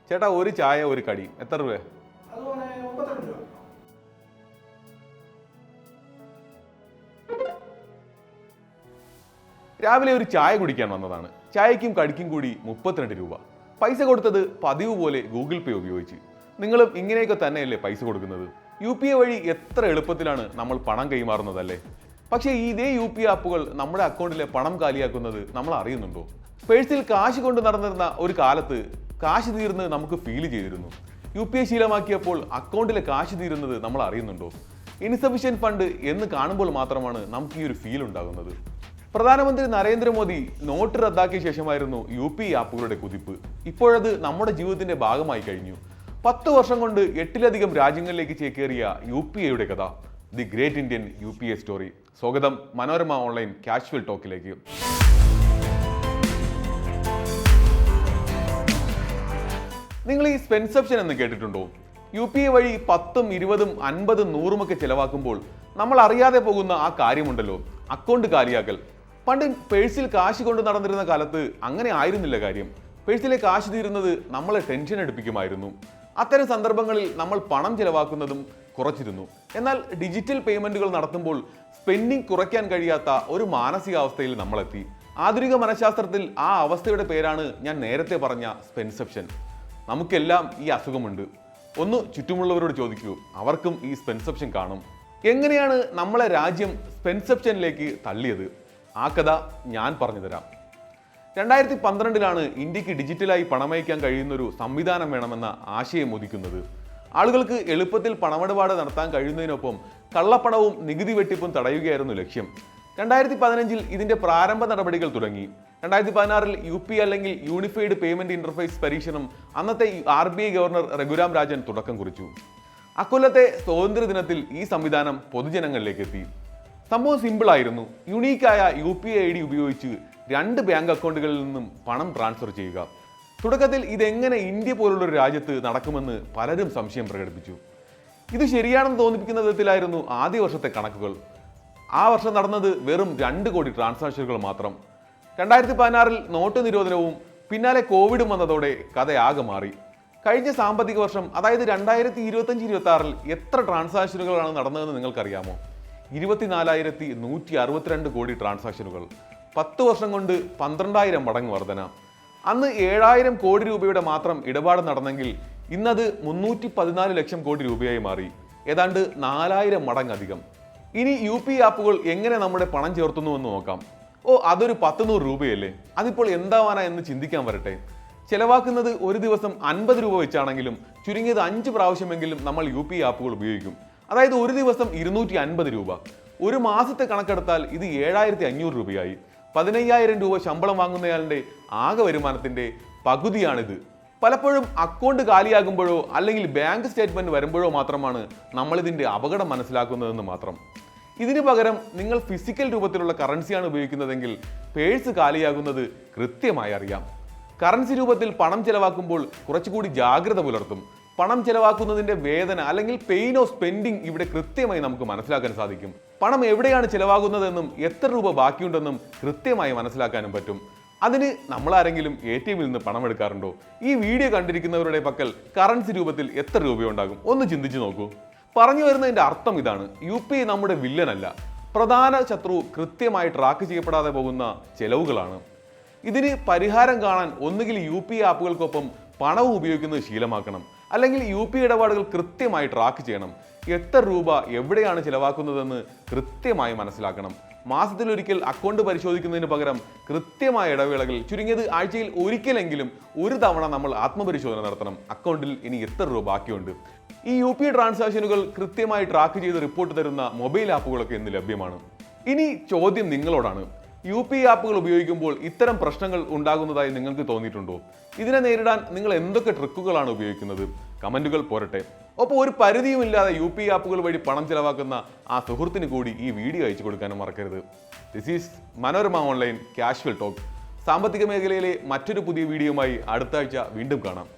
ചേട്ടാ ഒരു ചായ ഒരു കടി എത്ര രൂപ? രാവിലെ ഒരു ചായ കുടിക്കാൻ വന്നതാണ്. ചായക്കും കടിക്കും കൂടി 32 രൂപ. പൈസ കൊടുത്തത് പതിവ് പോലെ ഗൂഗിൾ പേ ഉപയോഗിച്ച്. നിങ്ങളും ഇങ്ങനെയൊക്കെ തന്നെയല്ലേ പൈസ കൊടുക്കുന്നത്? UPI വഴി എത്ര എളുപ്പത്തിലാണ് നമ്മൾ പണം കൈമാറുന്നതല്ലേ? പക്ഷേ ഇതേ UPI ആപ്പുകൾ നമ്മുടെ അക്കൗണ്ടിലെ പണം കാലിയാക്കുന്നത് നമ്മൾ അറിയുന്നുണ്ടോ? പേഴ്സിൽ കാശ് കൊണ്ട് നടന്നിരുന്ന ഒരു കാലത്ത് കാശ് തീർന്ന് നമുക്ക് ഫീൽ ചെയ്തിരുന്നു. UPI ശീലമാക്കിയപ്പോൾ അക്കൗണ്ടിലെ കാശ് തീരുന്നത് നമ്മൾ അറിയുന്നുണ്ടോ? ഇൻസഫിഷ്യന്റ് ഫണ്ട് എന്ന് കാണുമ്പോൾ മാത്രമാണ് നമുക്ക് ഈ ഒരു ഫീൽ ഉണ്ടാകുന്നത്. പ്രധാനമന്ത്രി നരേന്ദ്രമോദി നോട്ട് റദ്ദാക്കിയ ശേഷമായിരുന്നു UPI ആപ്പുകളുടെ കുതിപ്പ്. ഇപ്പോഴത് നമ്മുടെ ജീവിതത്തിന്റെ ഭാഗമായി കഴിഞ്ഞു. 10 വർഷം കൊണ്ട് 8-ലധികം രാജ്യങ്ങളിലേക്ക് ചേക്കേറിയ UPIയുടെ കഥ, the great Indian UPI story. സ്വാഗതം മനോരമ ഓൺലൈൻ കാഷ്വൽ ടോക്കിലേക്ക്. നിങ്ങൾ ഈ സ്പെൻസെപ്ഷൻ എന്ന് കേട്ടിട്ടുണ്ടോ? UPI വഴി 10ഉം 20ഉം 50ഉം 100ഉം ഒക്കെ ചെലവാക്കുമ്പോൾ നമ്മൾ അറിയാതെ പോകുന്ന ആ കാര്യമുണ്ടല്ലോ, അക്കൗണ്ട് കാലിയാക്കൽ. പണ്ട് പേഴ്സിൽ കാശ് കൊണ്ട് നടന്നിരുന്ന കാലത്ത് അങ്ങനെ ആയിരുന്നില്ല കാര്യം. പേഴ്സിലെ കാശ് തീരുന്നത് നമ്മളെ ടെൻഷൻ എടുപ്പിക്കുമായിരുന്നു. അത്തരം സന്ദർഭങ്ങളിൽ നമ്മൾ പണം ചെലവാക്കുന്നതും കുറച്ചിരുന്നു. എന്നാൽ ഡിജിറ്റൽ പേയ്മെന്റുകൾ നടത്തുമ്പോൾ സ്പെൻഡിങ് കുറയ്ക്കാൻ കഴിയാത്ത ഒരു മാനസികാവസ്ഥയിൽ നമ്മളെത്തി. ആധുനിക മനഃശാസ്ത്രത്തിൽ ആ അവസ്ഥയുടെ പേരാണ് ഞാൻ നേരത്തെ പറഞ്ഞ സ്പെൻസെപ്ഷൻ. നമുക്കെല്ലാം ഈ അസുഖമുണ്ട്. ഒന്ന് ചുറ്റുമുള്ളവരോട് ചോദിക്കൂ, അവർക്കും ഈ സ്പെൻസെപ്ഷൻ കാണും. എങ്ങനെയാണ് നമ്മളെ രാജ്യം സ്പെൻസെപ്ഷനിലേക്ക് തള്ളിയത്? ആ കഥ ഞാൻ പറഞ്ഞുതരാം. 2012 ഇന്ത്യക്ക് ഡിജിറ്റലായി പണമയക്കാൻ കഴിയുന്നൊരു സംവിധാനം വേണമെന്ന ആശയം ഉദിക്കുന്നത്. ആളുകൾക്ക് എളുപ്പത്തിൽ പണമിടപാട് നടത്താൻ കഴിയുന്നതിനൊപ്പം കള്ളപ്പണവും നികുതി വെട്ടിപ്പും തടയുകയായിരുന്നു ലക്ഷ്യം. 2015 ഇതിന്റെ പ്രാരംഭ നടപടികൾ തുടങ്ങി. 2016 UPI അല്ലെങ്കിൽ യൂണിഫൈഡ് പേയ്മെന്റ് ഇന്റർഫേസ് പരീക്ഷണം അന്നത്തെ RBI ഗവർണർ രഘുറാം രാജൻ തുടക്കം കുറിച്ചു. അക്കൊല്ലത്തെ സ്വാതന്ത്ര്യ ദിനത്തിൽ ഈ സംവിധാനം പൊതുജനങ്ങളിലേക്ക് എത്തി. സംഭവം സിമ്പിൾ ആയിരുന്നു. യുണീക്കായ UPI ID ഉപയോഗിച്ച് 2 ബാങ്ക് അക്കൗണ്ടുകളിൽ നിന്നും പണം ട്രാൻസ്ഫർ ചെയ്യുക. തുടക്കത്തിൽ ഇതെങ്ങനെ ഇന്ത്യ പോലുള്ളൊരു രാജ്യത്ത് നടക്കുമെന്ന് പലരും സംശയം പ്രകടിപ്പിച്ചു. ഇത് ശരിയാണെന്ന് തോന്നിപ്പിക്കുന്ന വിധത്തിലായിരുന്നു ആദ്യ വർഷത്തെ കണക്കുകൾ. ആ വർഷം നടന്നത് വെറും 2 കോടി ട്രാൻസാക്ഷനുകൾ മാത്രം. 2016 നോട്ട് നിരോധനവും പിന്നാലെ കോവിഡും വന്നതോടെ കഥയാകെ മാറി. കഴിഞ്ഞ സാമ്പത്തിക വർഷം, അതായത് 2025-26 എത്ര ട്രാൻസാക്ഷനുകളാണ് നടന്നതെന്ന് നിങ്ങൾക്കറിയാമോ? 24,162 കോടി ട്രാൻസാക്ഷനുകൾ. 10 വർഷം കൊണ്ട് 12,000 മടങ്ങ് വർധന. അന്ന് 7,000 കോടി രൂപയുടെ മാത്രം ഇടപാട് നടന്നെങ്കിൽ ഇന്നത് 314 ലക്ഷം കോടി രൂപയായി മാറി. ഏതാണ്ട് 4,000 മടങ്ങ് അധികം. ഇനി UPI ആപ്പുകൾ എങ്ങനെ നമ്മുടെ പണം ചേർത്തുന്നുവെന്ന് നോക്കാം. അതൊരു 100 രൂപയല്ലേ, അതിപ്പോൾ എന്താവാനാ എന്ന് ചിന്തിക്കാൻ വരട്ടെ. ചെലവാക്കുന്നത് ഒരു ദിവസം 50 രൂപ വെച്ചാണെങ്കിലും ചുരുങ്ങിയത് 5 പ്രാവശ്യമെങ്കിലും നമ്മൾ UPI ആപ്പുകൾ ഉപയോഗിക്കും. അതായത് ഒരു ദിവസം 250 രൂപ. ഒരു മാസത്തെ കണക്കെടുത്താൽ ഇത് 7,500 രൂപയായി. 15,000 രൂപ ശമ്പളം വാങ്ങുന്നയാളുടെ ആകെ വരുമാനത്തിന്റെ പകുതിയാണിത്. പലപ്പോഴും അക്കൗണ്ട് കാലിയാകുമ്പോഴോ അല്ലെങ്കിൽ ബാങ്ക് സ്റ്റേറ്റ്മെന്റ് വരുമ്പോഴോ മാത്രമാണ് നമ്മൾ ഇതിന്റെ അപകടം മനസ്സിലാക്കുന്നതെന്ന് മാത്രം. ഇതിനു പകരം നിങ്ങൾ ഫിസിക്കൽ രൂപത്തിലുള്ള കറൻസിയാണ് ഉപയോഗിക്കുന്നതെങ്കിൽ പേഴ്സ് കാലിയാകുന്നത് കൃത്യമായി അറിയാം. കറൻസി രൂപത്തിൽ പണം ചെലവാക്കുമ്പോൾ കുറച്ചുകൂടി ജാഗ്രത പുലർത്തും. പണം ചെലവാക്കുന്നതിന്റെ വേദന അല്ലെങ്കിൽ പെയിൻ ഓഫ് സ്പെൻഡിങ് ഇവിടെ കൃത്യമായി നമുക്ക് മനസ്സിലാക്കാൻ സാധിക്കും. പണം എവിടെയാണ് ചെലവാകുന്നതെന്നും എത്ര രൂപ ബാക്കിയുണ്ടെന്നും കൃത്യമായി മനസ്സിലാക്കാനും പറ്റും. അതിന് നമ്മളാരെങ്കിലും ATMിൽ നിന്ന് പണം എടുക്കാറുണ്ടോ? ഈ വീഡിയോ കണ്ടിരിക്കുന്നവരുടെ പക്കൽ കറൻസി രൂപത്തിൽ എത്ര രൂപയുണ്ടാകും? ഒന്ന് ചിന്തിച്ചു നോക്കൂ. പറഞ്ഞു വരുന്നതിന്റെ അർത്ഥം ഇതാണ്: UPI നമ്മുടെ വില്ലനല്ല. പ്രധാന ശത്രു കൃത്യമായി ട്രാക്ക് ചെയ്യപ്പെടാതെ പോകുന്ന ചെലവുകളാണ്. ഇതിന് പരിഹാരം കാണാൻ ഒന്നുകിൽ UPI ആപ്പുകൾക്കൊപ്പം പണവും ഉപയോഗിക്കുന്നത് ശീലമാക്കണം, അല്ലെങ്കിൽ UPI ഇടപാടുകൾ കൃത്യമായി ട്രാക്ക് ചെയ്യണം. എത്ര രൂപ എവിടെയാണ് ചിലവാക്കുന്നതെന്ന് കൃത്യമായി മനസ്സിലാക്കണം. മാസത്തിലൊരിക്കൽ അക്കൗണ്ട് പരിശോധിക്കുന്നതിന് പകരം കൃത്യമായ ഇടവേളകൾ, ചുരുങ്ങിയത് ആഴ്ചയിൽ ഒരിക്കലെങ്കിലും ഒരു തവണ നമ്മൾ ആത്മപരിശോധന നടത്തണം. അക്കൗണ്ടിൽ ഇനി എത്ര രൂപ ബാക്കിയുണ്ട്? ഈ UPI ട്രാൻസാക്ഷനുകൾ കൃത്യമായി ട്രാക്ക് ചെയ്ത് റിപ്പോർട്ട് തരുന്ന മൊബൈൽ ആപ്പുകളൊക്കെ ഇന്ന് ലഭ്യമാണ്. ഇനി ചോദ്യം നിങ്ങളോടാണ്. UPI ആപ്പുകൾ ഉപയോഗിക്കുമ്പോൾ ഇത്തരം പ്രശ്നങ്ങൾ ഉണ്ടാകുന്നതായി നിങ്ങൾക്ക് തോന്നിയിട്ടുണ്ടോ? ഇതിനെ നേരിടാൻ നിങ്ങൾ എന്തൊക്കെ ട്രിക്കുകളാണ് ഉപയോഗിക്കുന്നത്? കമന്റുകൾ പോരട്ടെ. ഒപ്പം ഒരു പരിധിയുമില്ലാതെ UPI ആപ്പുകൾ വഴി പണം ചെലവാക്കുന്ന ആ സുഹൃത്തിന് കൂടി ഈ വീഡിയോ അയച്ചു കൊടുക്കാനും മറക്കരുത്. This is Manorama online casual talk. സാമ്പത്തിക മേഖലയിലെ മറ്റൊരു പുതിയ വീഡിയോയുമായി അടുത്ത ആഴ്ച വീണ്ടും കാണാം.